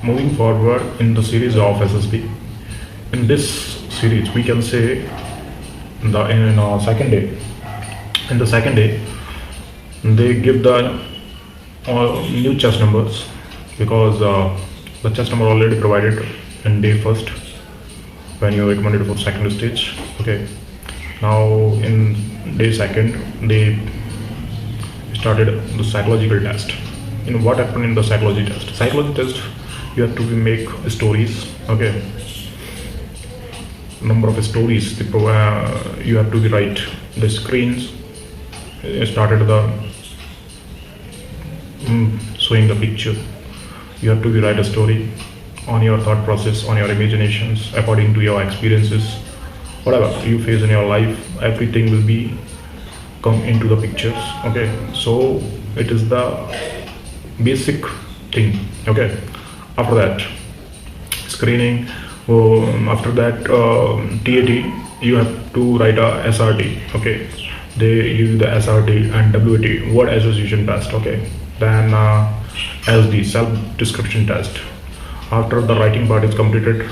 moving forward in the series of SSB. In this series, we can say in our second day. In the second day, they give the new chess numbers because the chess number already provided in day first when you recommended for second stage. Okay. Now in day second, they started the psychological test. What happened in the psychology test? Psychology test, you have to make stories. Okay. Number of stories you have to be write. The screens started the showing the picture. You have to be write a story on your thought process, on your imaginations, according to your experiences, whatever you face in your life. Everything will be come into the pictures. Okay, so it is the basic thing. Okay, after that screening. After that TAT, you have to write a SRT. Okay, they use the SRT and WAT, word association test. Okay, then SD, self description test. After the writing part is completed,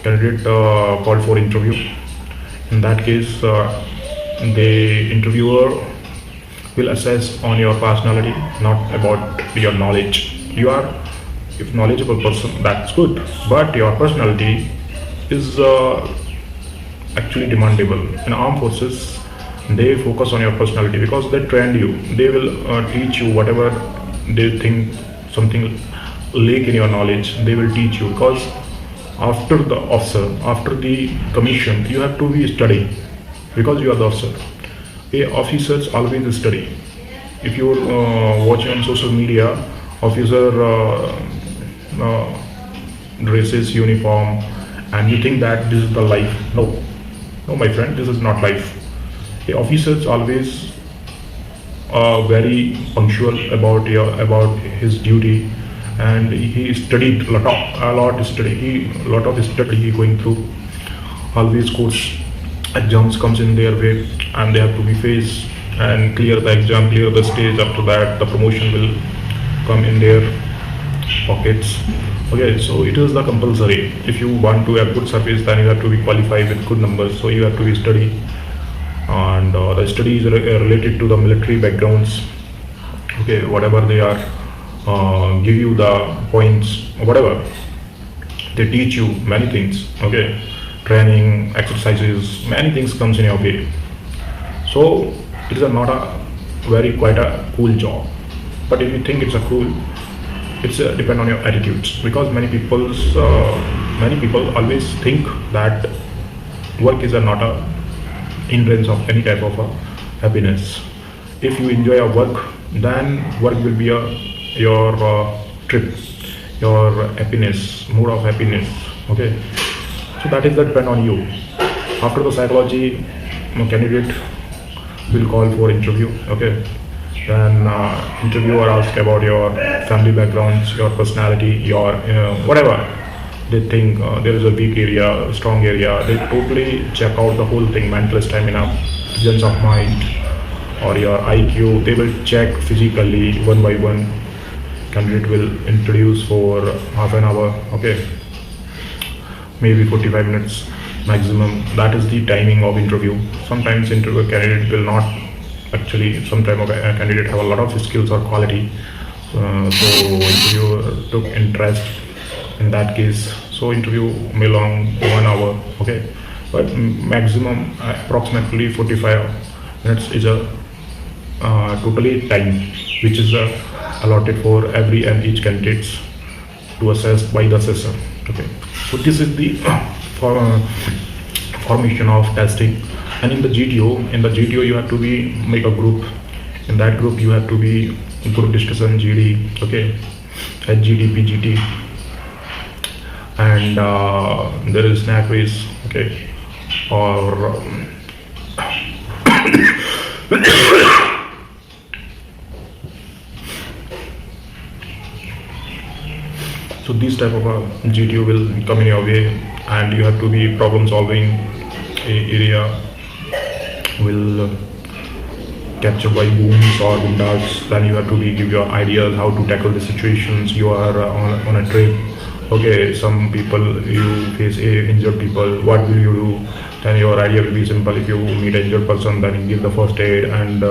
candidate called for interview. In that case, the interviewer will assess on your personality, not about your knowledge. You are, if knowledgeable person, that's good, but your personality is actually demandable. In armed forces, they focus on your personality because they train you. They will teach you whatever they think something lack in your knowledge. They will teach you because after the officer, after the commission, you have to be study because you are the officer. Officers always study. If you watch on social media, officer dresses uniform and you think that this is the life. No, my friend, this is not life. The officers always very punctual about his duty, and he studied a lot of study he going through. Always course exams comes in their way and they have to be faced and clear the exam, clear the stage. After that the promotion will come in their pockets. Okay, so it is the compulsory. If you want to have good service, then you have to be qualified with good numbers, so you have to be study. And the study is related to the military backgrounds. Okay, whatever they are give you the points, whatever they teach you many things. Okay, training, exercises, many things comes in your way. So it is not a quite a cool job. But if you think it's a cool, it's depend on your attitudes, because many people always think that work is not a hindrance of any type of happiness. If you enjoy your work, then work will be your trip, your happiness, mood of happiness. Okay, so that is the depend on you. After the psychology, candidate will call for interview. Okay, then interviewer ask about your family backgrounds, your personality, your whatever they think there is a weak area, strong area. They totally check out the whole thing: mental stamina, presence of mind, or your IQ. They will check physically one by one. Candidate will introduce for half an hour. Okay, maybe 45 minutes maximum. That is the timing of interview. Sometimes interview candidate will not actually. Sometimes a candidate have a lot of skills or quality, so interviewer took interest in that case. So interview may long 1 hour. Okay, but maximum approximately 45 minutes is a totally time which is allotted for every and each candidates to assess by the assessor. Okay, so this is the formation of testing. And in the GTO you have to be make a group. In that group you have to be group discussion, GD. Okay, HGD, PGT, and there is snack race. Okay, or so these type of GTO will come in your way, and you have to be problem solving area will captured by booms or windows. Then you have to give your ideas how to tackle the situations. You are on a trip Okay, some people you face injured people. What will you do? Then your idea will be simple. If you meet an injured person, then give the first aid and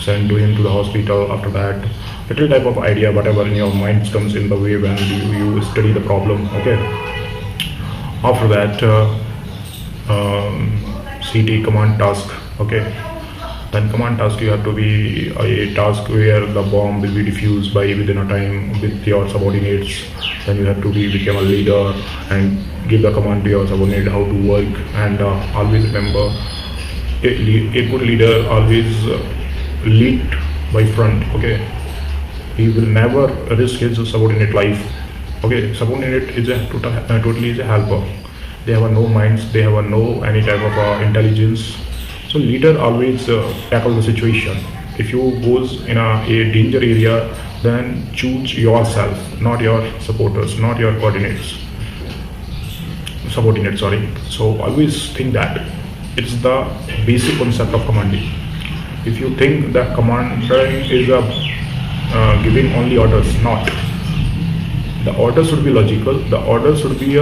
send to him to the hospital. After that, little type of idea, whatever in your mind comes in the way when you study the problem. Okay. After that, CT command task. Okay. Then command task, you have to be a task where the bomb will be defused by within a time with your subordinates. Then you have to become a leader and give the command to your subordinate how to work. And always remember, a good leader always lead by front. Okay, he will never risk his subordinate life. Okay, subordinate is totally is a helper. They have no minds, they have no any type of intelligence. So leader always tackle the situation. If you goes in a danger area, then choose yourself, not your supporters, not your subordinates. Sorry. So always think that it's the basic concept of commanding. If you think that commanding is giving only orders, not. The orders should be logical. The orders should be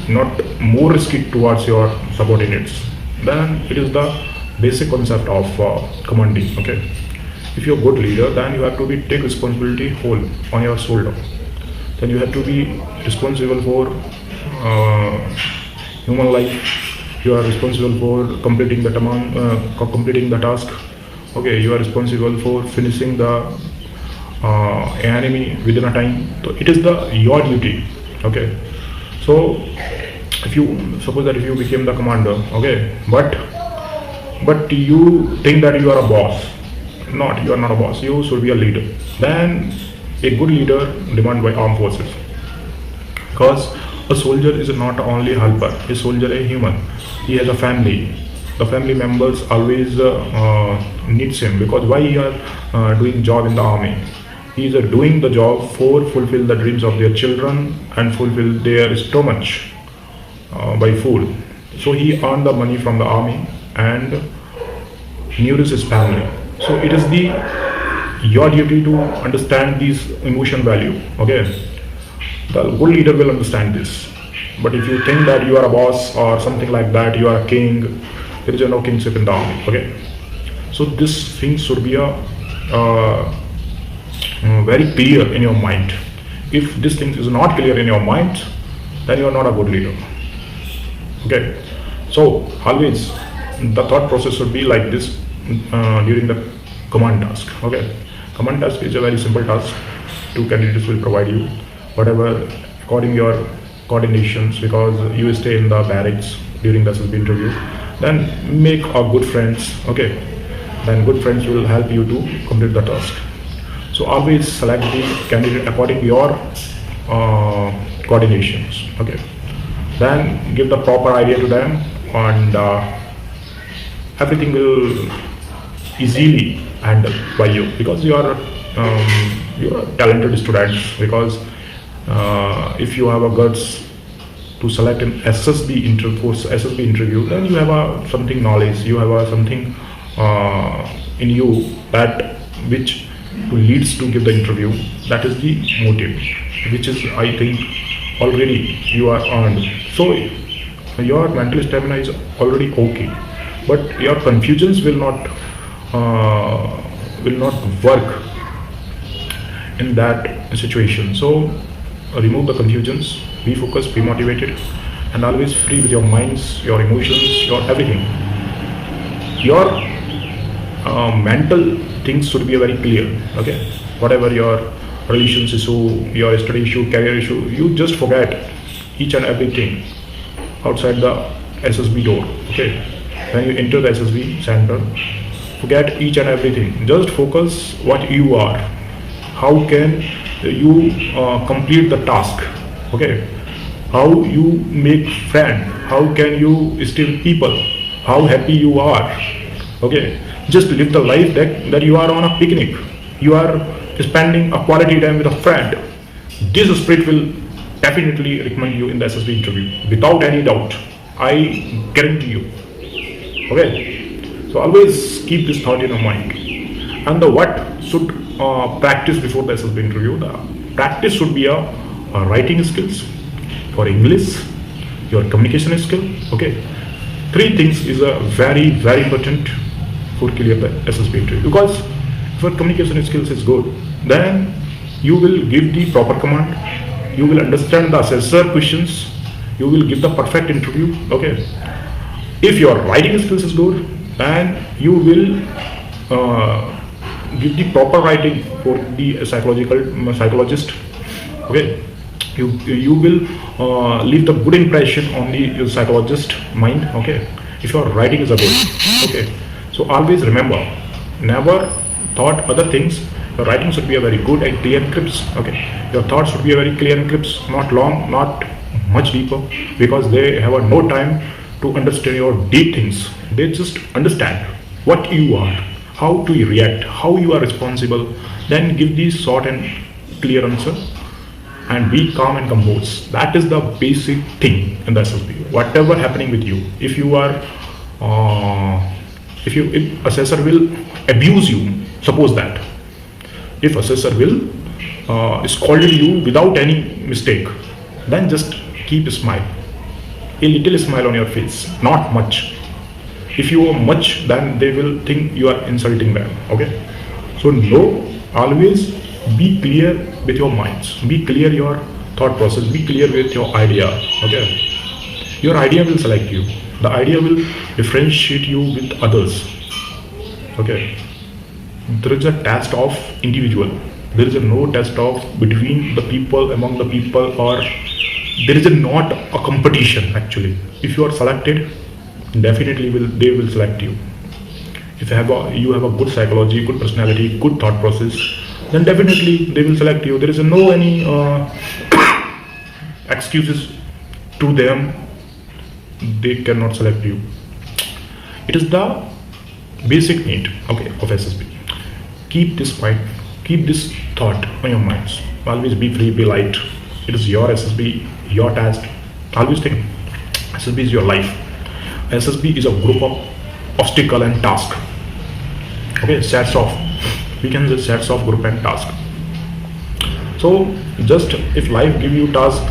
not more risky towards your subordinates. Then it is the basic concept of commanding. Okay, if you're a good leader, then you have to take responsibility whole on your shoulder. Then you have to be responsible for human life. You are responsible for completing the task. Okay, you are responsible for finishing the enemy within a time. So it is your duty. Okay, so if you suppose that if you became the commander, okay, but you think that you are a boss. Not, you are not a boss, you should be a leader. Then a good leader demanded by armed forces, because a soldier is not only a helper. A soldier is a human. He has a family. The family members always needs him, because why he are doing job in the army? He is doing the job for fulfill the dreams of their children and fulfill their stomach by food. So he earned the money from the army and nourishes his family. So it is your duty to understand these emotion value. Okay, the good leader will understand this. But if you think that you are a boss or something like that, you are a king, there is no kingship in the army. Okay, so this thing should be very clear in your mind. If this thing is not clear in your mind, then you are not a good leader. Okay, so always the thought process should be like this during the command task. Okay, command task is a very simple task. Two candidates will provide you whatever according your coordinations, because you stay in the barracks during the SSB interview. Then make a good friends. Okay, then good friends will help you to complete the task. So always select the candidate according to your coordinations. Okay, then give the proper idea to them, and everything will easily handled by you, because you are talented students. Because if you have a guts to select an SSB interview, then you have something knowledge, you have something in you that which leads to give the interview. That is the motive, which is, I think, already you are earned. So your mental stamina is already okay, but your confusions will not work in that situation. So remove the confusions, be focused, be motivated, and always free with your minds, your emotions, your everything. Your mental things should be very clear. Okay, whatever your relations issue, your study issue, career issue, you just forget each and everything outside the SSB door. Okay, when you enter the SSB center, forget each and everything. Just focus what you are. How can you complete the task? Okay, how you make friend? How can you steal people? How happy you are? Okay, just live the life that you are on a picnic. You are spending a quality time with a friend. This spirit will definitely recommend you in the SSB interview, without any doubt. I guarantee you. Okay, so always keep this thought in your mind. And the what should practice before the SSB interview? The practice should be a writing skills, for English, your communication skill. Okay, three things is a very important for clear the SSB interview. Because if your communication skills is good, then you will give the proper command, you will understand the assessor questions, you will give the perfect interview. Okay, if your writing skills is good, then you will give the proper writing for the psychologist. Okay, you will leave the good impression on the psychologist mind. Okay, if your writing is a good. Okay, so always remember, never thought other things. Your writing should be a very good and clear and crisp. Okay, your thoughts should be a very clear and crisp, not long, not much deeper, because they have no time to understand your deep things. They just understand what you are, how to react, how you are responsible. Then give the short and clear answer, and be calm and composed. That is the basic thing in the SSB. Whatever happening with you, if you are, if assessor will abuse you, suppose that. If assessor will scold you without any mistake, then just keep a smile, a little smile on your face, not much. If you are much, then they will think you are insulting them. Okay, so no, always be clear with your minds, be clear your thought process, be clear with your idea. Okay, your idea will select you, the idea will differentiate you with others. Okay, there is a test of individual, there is no test of between the people, among the people, or there is not a competition actually. If you are selected, definitely they will select you. If you have a good psychology, good personality, good thought process, then definitely they will select you. There is no any excuses to them, they cannot select you. It is the basic need, okay, of SSB. Keep this point, keep this thought on your minds. Always be free, be light. It is your SSB, your task. Always think SSB is your life. SSB is a group of obstacle and task. Okay, sets of, we can just sets of group and task. So just if life give you task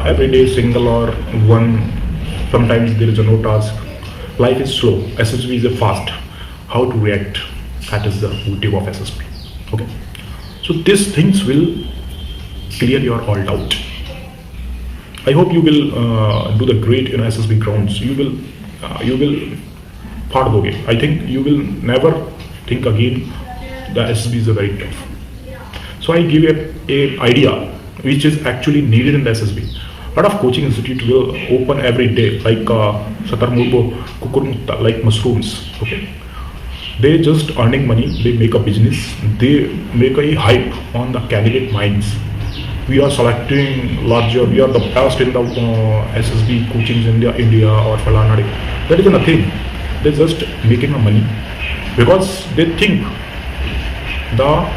every day, single or one, sometimes there is a no task. Life is slow, SSB is a fast. How to react, that is the motive of SSB. Okay, so these things will clear your all doubt. I hope you will do the great in SSB grounds. You will part of the game. I think you will never think again the SSB is a very tough. So I give a idea which is actually needed in the SSB. A lot of coaching institute will open every day, like Satarmurbo, Kukurmutta, like mushrooms. Okay, they just earning money. They make a business. They make a hype on the candidate minds. We are selecting larger. We are the best in the SSB coachings in India or Falana. That is nothing. They're just making a money because they think the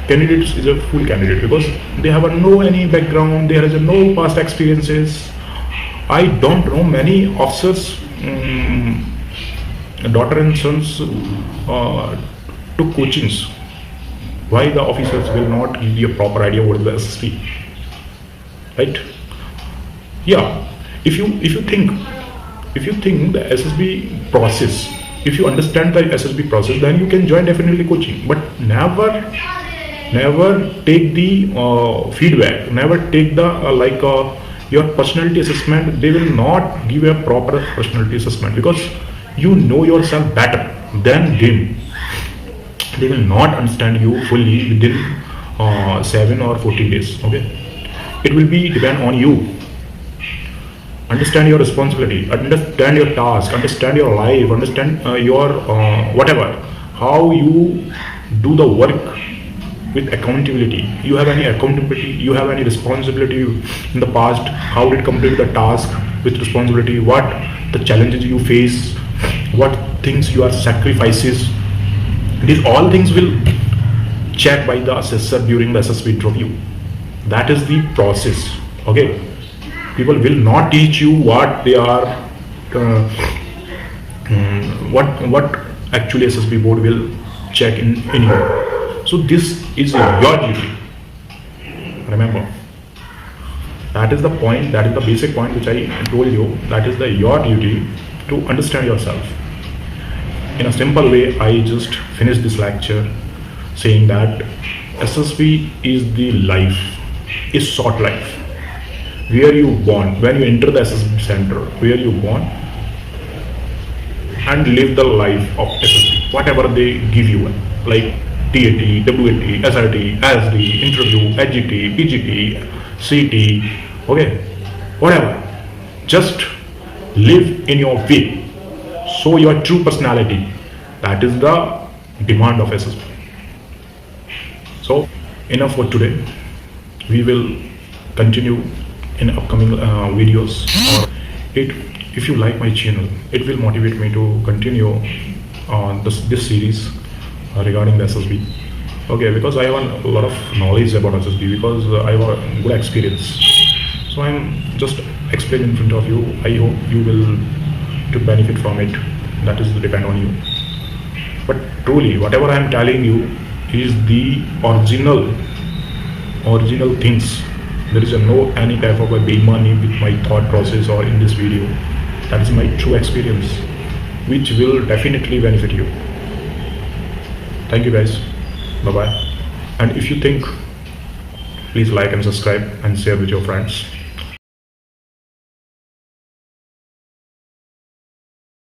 candidates is a full candidate because they have no any background, there is no past experiences. I don't know many officers, daughter and sons took coachings. Why the officers will not give you a proper idea what is the SSB, right? Yeah, if you think the SSB process, if you understand the SSB process, then you can join definitely coaching. But never take the feedback, never take the your personality assessment. They will not give a proper personality assessment because you know yourself better than them. They will not understand you fully within 7 or 14 days. Okay, it will be depend on you. Understand your responsibility, understand your task, understand your life, understand your whatever, how you do the work with accountability. You have any accountability, you have any responsibility in the past, how did complete the task with responsibility, what the challenges you face, what things you are sacrifices. These all things will check by the assessor during the SSB interview. That is the process. Okay, people will not teach you what they are what actually SSB board will check in you. So this is your duty. Remember, that is the point, that is the basic point which I told you. That is your duty to understand yourself. In a simple way, I just finished this lecture saying that SSB is the life, is short life, where you born, when you enter the SSB center, where you born and live the life of SSB, whatever they give you, like TAT, WAT, SRT, ASD, interview, HGT, PGT, CT, okay, whatever. Just live in your way, show your true personality. That is the demand of SSB. So enough for today. We will continue in upcoming videos. Or if you like my channel, it will motivate me to continue on this series regarding the SSB. Okay, because I have a lot of knowledge about SSB, because I have a good experience. So I'm just explaining in front of you. I hope you will to benefit from it. That is depend on you. But truly, whatever I am telling you is the original things. There is no any type of a big money with my thought process or in this video. That is my true experience, which will definitely benefit you. Thank you guys. Bye bye. And if you think, please like and subscribe and share with your friends.